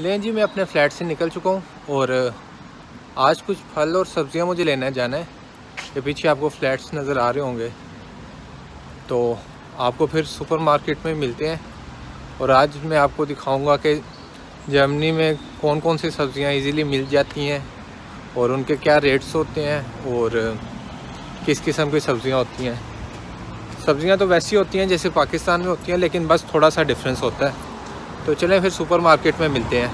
लें जी, मैं अपने फ्लैट से निकल चुका हूँ और आज कुछ फल और सब्ज़ियाँ मुझे लेने जाना है। ये पीछे आपको फ्लैट्स नज़र आ रहे होंगे, तो आपको फिर सुपरमार्केट में मिलते हैं। और आज मैं आपको दिखाऊंगा कि जर्मनी में कौन कौन सी सब्ज़ियाँ इजीली मिल जाती हैं और उनके क्या रेट्स होते हैं और किस किस्म की सब्ज़ियाँ होती हैं। सब्ज़ियाँ तो वैसी होती हैं जैसे पाकिस्तान में होती हैं, लेकिन बस थोड़ा सा डिफरेंस होता है। तो चलें फिर सुपरमार्केट में मिलते हैं।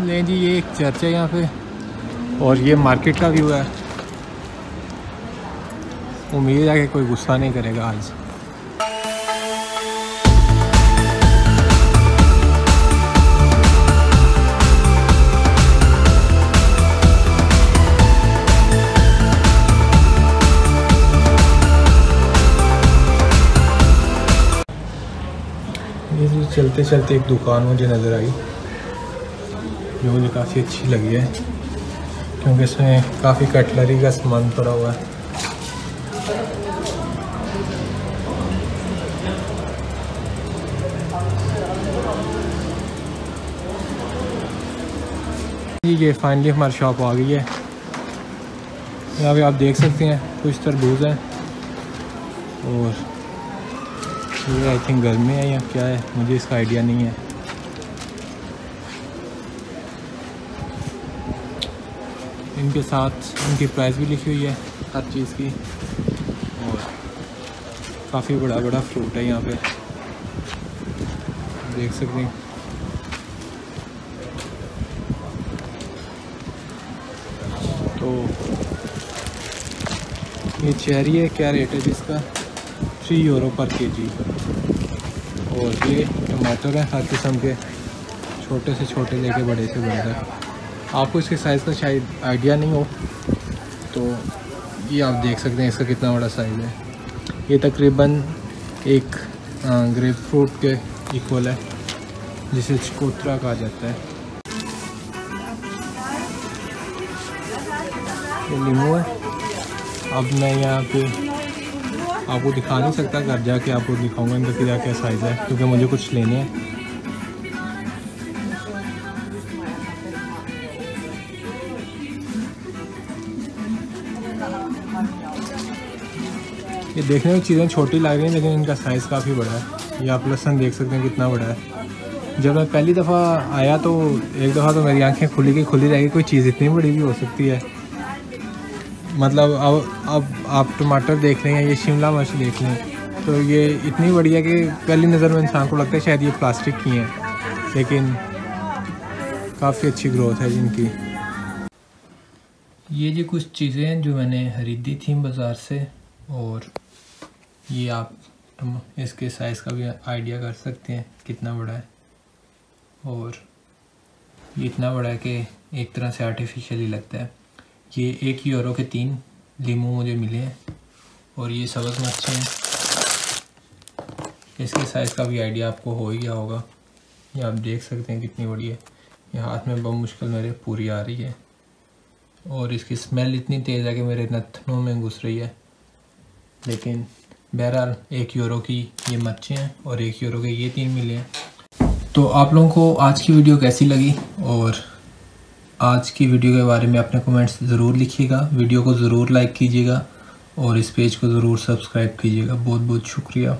लें जी, ये एक चर्च है यहाँ पे और ये मार्केट का व्यू है। उम्मीद है कि कोई गुस्सा नहीं करेगा आज। ये चलते चलते एक दुकान मुझे नज़र आई जो मुझे काफ़ी अच्छी लगी है, क्योंकि इसमें काफ़ी कटलरी का सामान पड़ा हुआ है। ये फाइनली हमारी शॉप आ गई है। यहाँ पे आप देख सकते हैं कुछ तरबूज हैं और ये आई थिंक गर्मी है या क्या है, मुझे इसका आइडिया नहीं है। इनके साथ इनकी प्राइस भी लिखी हुई है हर चीज़ की, और काफ़ी बड़ा बड़ा फ्रूट है यहाँ पे, देख सकते हैं। तो ये चेरी है, क्या रेट है जिसका? 3 यूरो पर केजी। और ये टमाटर है हर किस्म के, छोटे से छोटे लेके बड़े से बड़े तक। आपको इसके साइज़ का शायद आइडिया नहीं हो, तो ये आप देख सकते हैं इसका कितना बड़ा साइज़ है। ये तकरीबन एक ग्रेप फ्रूट के इक्वल है, जिसे चकोतरा कहा जाता है। ये नींबू है। अब मैं यहाँ पे आपको दिखा नहीं सकता, घर जाके आपको दिखाऊंगा इनका क्या क्या साइज़ है, क्योंकि मुझे कुछ लेने हैं। ये देखने में चीज़ें छोटी लग रही हैं, लेकिन इनका साइज़ काफ़ी बड़ा है। ये आप लहसुन देख सकते हैं कितना बड़ा है। जब मैं पहली दफ़ा आया तो एक दफ़ा तो मेरी आंखें खुली रह गई, कोई चीज़ इतनी बड़ी भी हो सकती है। मतलब अब आप टमाटर देख रहे हैं, ये शिमला मिर्च देख लें, तो ये इतनी बड़ी है कि पहली नज़र में इंसान को लगता है शायद ये प्लास्टिक की हैं, लेकिन काफ़ी अच्छी ग्रोथ है इनकी। ये जी कुछ चीज़ें हैं जो मैंने खरीदी थी बाज़ार से, और ये आप इसके साइज़ का भी आइडिया कर सकते हैं कितना बड़ा है। और ये इतना बड़ा है कि एक तरह से आर्टिफिशियली लगता है। ये 1 यूरो के 3 लीमू मुझे मिले हैं, और ये सब्ज़ मिर्च हैं। इसके साइज़ का भी आइडिया आपको हो ही गया होगा। ये आप देख सकते हैं कितनी बड़ी है। ये हाथ में बहुत मुश्किल मेरे पूरी आ रही है, और इसकी स्मेल इतनी तेज़ है कि मेरे नथनों में घुस रही है। लेकिन बहरहाल 1 यूरो की ये मिर्चें हैं और 1 यूरो के ये 3 मिले हैं। तो आप लोगों को आज की वीडियो कैसी लगी, और आज की वीडियो के बारे में अपने कमेंट्स ज़रूर लिखिएगा। वीडियो को ज़रूर लाइक कीजिएगा और इस पेज को ज़रूर सब्सक्राइब कीजिएगा। बहुत बहुत शुक्रिया।